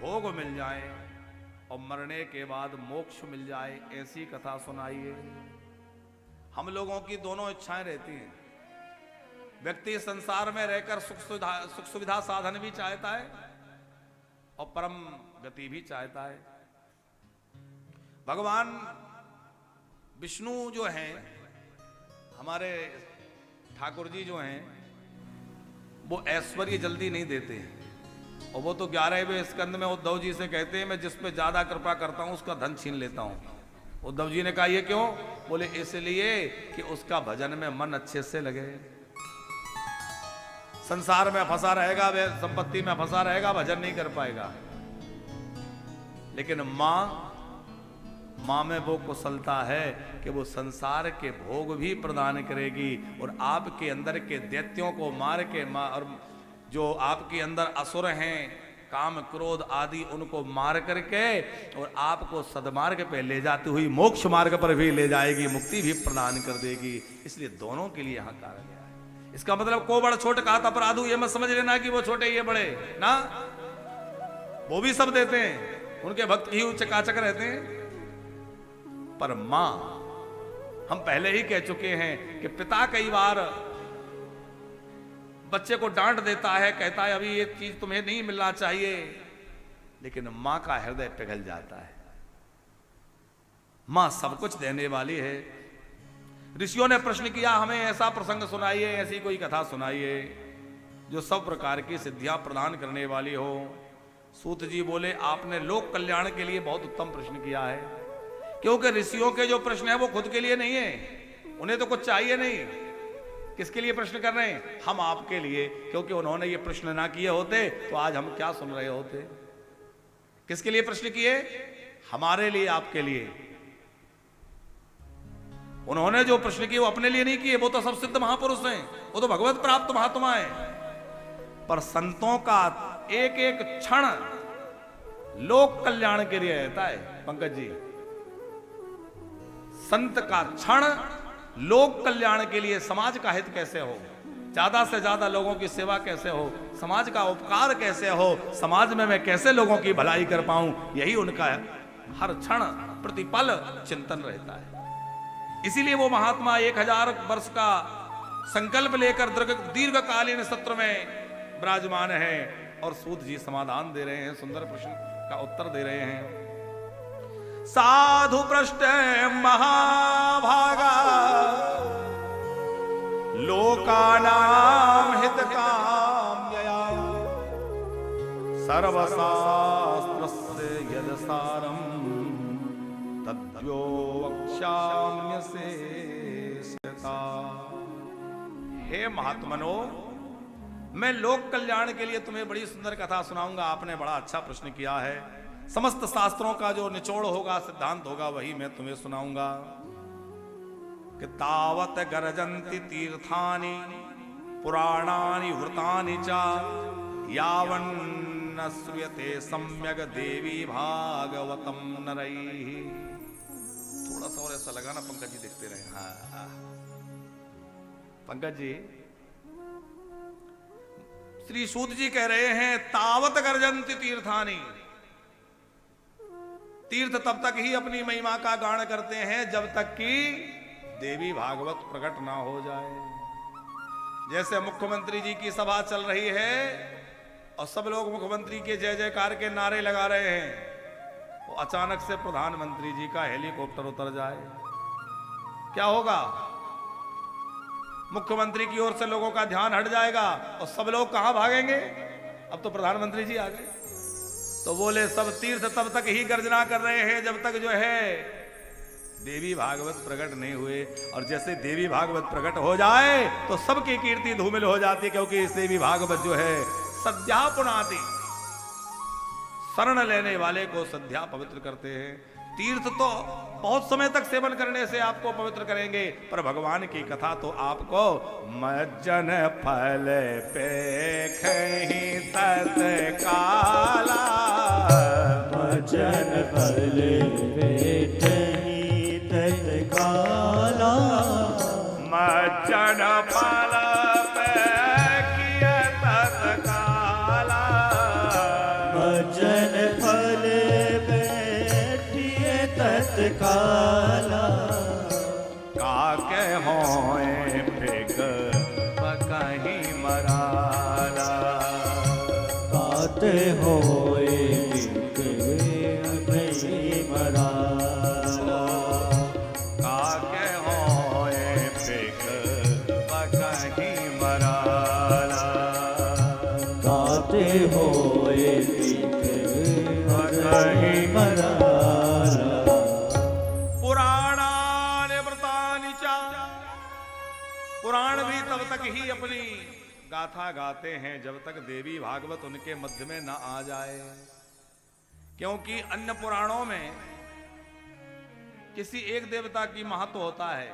भोग मिल जाए और मरने के बाद मोक्ष मिल जाए, ऐसी कथा सुनाइए। हम लोगों की दोनों इच्छाएं रहती हैं। व्यक्ति संसार में रहकर सुख सुविधा साधन भी चाहता है और परम गति भी चाहता है। भगवान विष्णु जो हैं हमारे ठाकुर जी जो हैं वो ऐश्वर्य जल्दी नहीं देते हैं, और वो तो 11वें स्कंद में उद्धव जी से कहते हैं मैं जिस पे ज्यादा कृपा करता हूं उसका धन छीन लेता हूं। उद्धव जी ने कहा ये क्यों? बोले इसलिए कि उसका भजन में मन अच्छे से लगे। संसार में फंसा रहेगा, वे संपत्ति में फंसा रहेगा, भजन नहीं कर पाएगा। लेकिन मां में वो कुशलता है कि वो संसार के भोग भी प्रदान करेगी और आपके अंदर के दैत्यों को मार के और जो आपके अंदर असुर हैं काम क्रोध आदि उनको मार करके और आपको सदमार्ग पे ले जाती हुई मोक्ष मार्ग पर भी ले जाएगी, मुक्ति भी प्रदान कर देगी। इसलिए दोनों के लिए यहाँ कहा गया है। इसका मतलब को बड़ा छोटे कहा था अपराधु, ये मत समझ लेना कि वो छोटे ये बड़े ना, वो भी सब देते हैं, उनके भक्त ही चकाचक रहते हैं। पर मां, हम पहले ही कह चुके हैं कि पिता कई बार बच्चे को डांट देता है, कहता है अभी ये चीज तुम्हें नहीं मिलना चाहिए, लेकिन मां का हृदय पिघल जाता है। मां सब कुछ देने वाली है। ऋषियों ने प्रश्न किया हमें ऐसा प्रसंग सुनाइए, ऐसी कोई कथा सुनाइए जो सब प्रकार की सिद्धियां प्रदान करने वाली हो। सूत जी बोले आपने लोक कल्याण के लिए बहुत उत्तम प्रश्न किया है, क्योंकि ऋषियों के जो प्रश्न है वो खुद के लिए नहीं है, उन्हें तो कुछ चाहिए नहीं। किसके लिए प्रश्न कर रहे हैं? हम आपके लिए, क्योंकि उन्होंने ये प्रश्न ना किए होते तो आज हम क्या सुन रहे होते। किसके लिए प्रश्न किए? हमारे लिए, आपके लिए। उन्होंने जो प्रश्न किए वो अपने लिए नहीं किए, वो तो सब सिद्ध महापुरुष हैं, वो तो भगवत प्राप्त महात्मा है। पर संतों का एक एक क्षण लोक कल्याण के लिए रहता है। पंकज जी, संत का क्षण लोक कल्याण के लिए, समाज का हित कैसे हो, ज्यादा से ज्यादा लोगों की सेवा कैसे हो, समाज का उपकार कैसे हो, समाज में मैं कैसे लोगों की भलाई कर पाऊं, यही उनका हर क्षण प्रतिपल चिंतन रहता है। इसीलिए वो महात्मा 1000 वर्ष का संकल्प लेकर दीर्घकालीन सत्र में विराजमान है और सूत जी समाधान दे रहे हैं, सुंदर प्रश्न का उत्तर दे रहे हैं। साधु पृष्ठ महाभागा लोकानां हितकाम्यया सर्वशास्त्रस्य यदसारं तद्यो वक्ष्याम्यशेषता। हे महात्मनो, मैं लोक कल्याण के लिए तुम्हें बड़ी सुंदर कथा सुनाऊंगा। आपने बड़ा अच्छा प्रश्न किया है। समस्त शास्त्रों का जो निचोड़ होगा, सिद्धांत होगा, वही मैं तुम्हें सुनाऊंगा। कि तावत गर्जन्ति तीर्थानि पुराणानि वृतानि च यावन्न श्रूयते सम्यक देवी भागवतम नरैः। थोड़ा सा और ऐसा लगा ना पंकज जी, देखते रहे। हाँ पंकज जी, श्री सूत जी कह रहे हैं तावत गर्जन्ति तीर्थानि, तीर्थ तब तक ही अपनी महिमा का गान करते हैं जब तक कि देवी भागवत प्रकट ना हो जाए। जैसे मुख्यमंत्री जी की सभा चल रही है और सब लोग मुख्यमंत्री के जय जयकार के नारे लगा रहे हैं, वो अचानक से प्रधानमंत्री जी का हेलीकॉप्टर उतर जाए, क्या होगा? मुख्यमंत्री की ओर से लोगों का ध्यान हट जाएगा और सब लोग कहां भागेंगे? अब तो प्रधानमंत्री जी आ गए। तो बोले सब तीर्थ तब तक ही गर्जना कर रहे हैं जब तक जो है देवी भागवत प्रकट नहीं हुए। और जैसे देवी भागवत प्रकट हो जाए तो सबकी कीर्ति धूमिल हो जाती है, क्योंकि इस देवी भागवत जो है सद्या पुनाति, शरण लेने वाले को सद्या पवित्र करते हैं। तीर्थ तो बहुत समय तक सेवन करने से आपको पवित्र करेंगे, पर भगवान की कथा तो आपको मज्जन फल पे खही तत्काला, मज्जन फल पे खही तत्काला, मज्जन फल पे किया तत्काला, मज्जन फल तत्काला, काके होए फिग कहीं मराला, काते होए कहीं मराला, काके होए फिग नीचा। पुराण भी तब तक ही अपनी गाथा गाते हैं जब तक देवी भागवत उनके मध्य में न आ जाए, क्योंकि अन्य पुराणों में किसी एक देवता की महत्व होता है,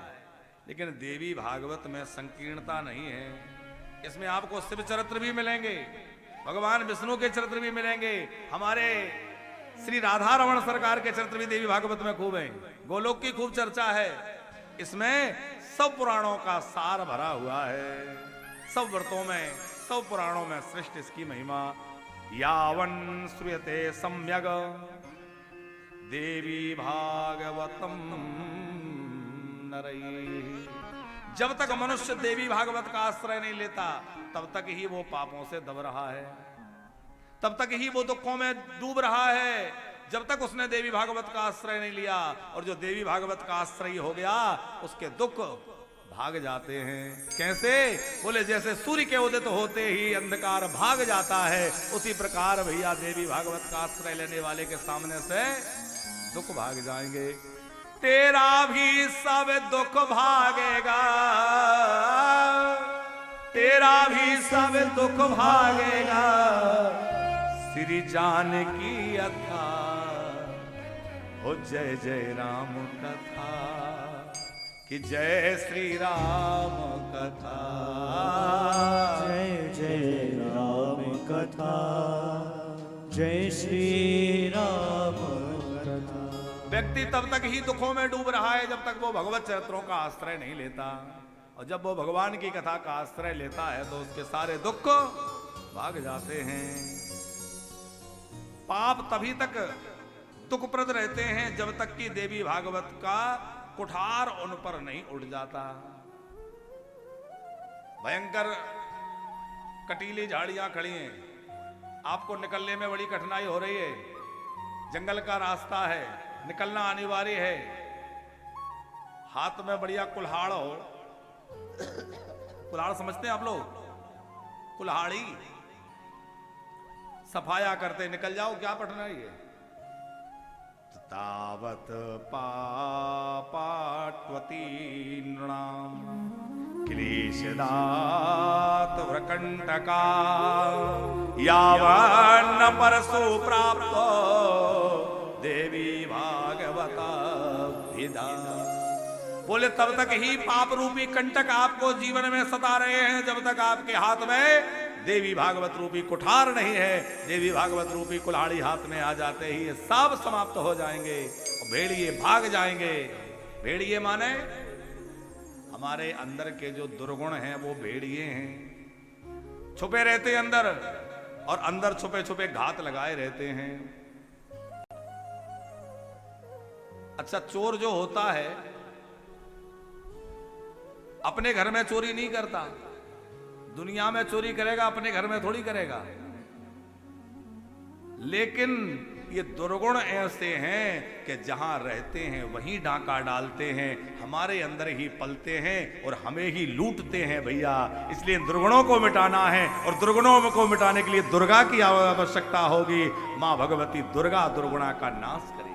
लेकिन देवी भागवत में संकीर्णता नहीं है। इसमें आपको शिव चरित्र भी मिलेंगे, भगवान विष्णु के चरित्र भी मिलेंगे, हमारे श्री राधा रमण सरकार के चरित्र भी देवी भागवत में खूब हैं, गोलोक की खूब चर्चा है। इसमें सब पुराणों का सार भरा हुआ है, सब व्रतों में, सब पुराणों में श्रेष्ठ इसकी महिमा। यावन श्रूयते सम्यग देवी भागवतम नरैः। जब तक मनुष्य देवी भागवत का आश्रय नहीं लेता तब तक ही वो पापों से दब रहा है, तब तक ही वो दुखों में डूब रहा है, जब तक उसने देवी भागवत का आश्रय नहीं लिया। और जो देवी भागवत का आश्रय हो गया उसके दुख भाग जाते हैं। कैसे? बोले जैसे सूर्य के उदित होते ही अंधकार भाग जाता है, उसी प्रकार भैया देवी भागवत का आश्रय लेने वाले के सामने से दुख भाग जाएंगे। तेरा भी सब दुख भागेगा, तेरा भी सब दुख भागेगा, श्री जानकी अथा हो जय जय राम कथा, कि जय श्री राम कथा, जय जय राम कथा, जय श्री राम कथा। व्यक्ति तब तक ही दुखों में डूब रहा है जब तक वो भगवत चरित्रों का आश्रय नहीं लेता, और जब वो भगवान की कथा का आश्रय लेता है तो उसके सारे दुख भाग जाते हैं। पाप तभी तक दुखप्रद रहते हैं जब तक कि देवी भागवत का कुठार उन पर नहीं उड़ जाता। भयंकर कटीली झाड़ियां खड़ी हैं, आपको निकलने में बड़ी कठिनाई हो रही है, जंगल का रास्ता है, निकलना अनिवार्य है, हाथ में बढ़िया कुल्हाड़ हो, कुल्हाड़ समझते हैं आप लोग, कुल्हाड़ी सफाया करते निकल जाओ, क्या कठिनाई है। तावत पापाट्वती नृणाम क्लेशदात व्रकंटका यावन्न परसु प्राप्तो देवी भागवता विदा। बोले तब तक ही पाप रूपी कंटक आपको जीवन में सता रहे हैं जब तक आपके हाथ में देवी भागवत रूपी कुठार नहीं है। देवी भागवत रूपी कुल्हाड़ी हाथ में आ जाते ही ये सब समाप्त हो जाएंगे और भेड़िए भाग जाएंगे। भेड़िए माने हमारे अंदर के जो दुर्गुण हैं वो भेड़िए हैं, छुपे रहते हैं अंदर, और अंदर छुपे छुपे घात लगाए रहते हैं। अच्छा, चोर जो होता है अपने घर में चोरी नहीं करता, दुनिया में चोरी करेगा, अपने घर में थोड़ी करेगा। लेकिन ये दुर्गुण ऐसे हैं कि जहां रहते हैं वहीं डांका डालते हैं, हमारे अंदर ही पलते हैं और हमें ही लूटते हैं भैया। इसलिए दुर्गुणों को मिटाना है, और दुर्गुणों को मिटाने के लिए दुर्गा की आवश्यकता होगी। मां भगवती दुर्गा दुर्गुणा का नाश करेगी।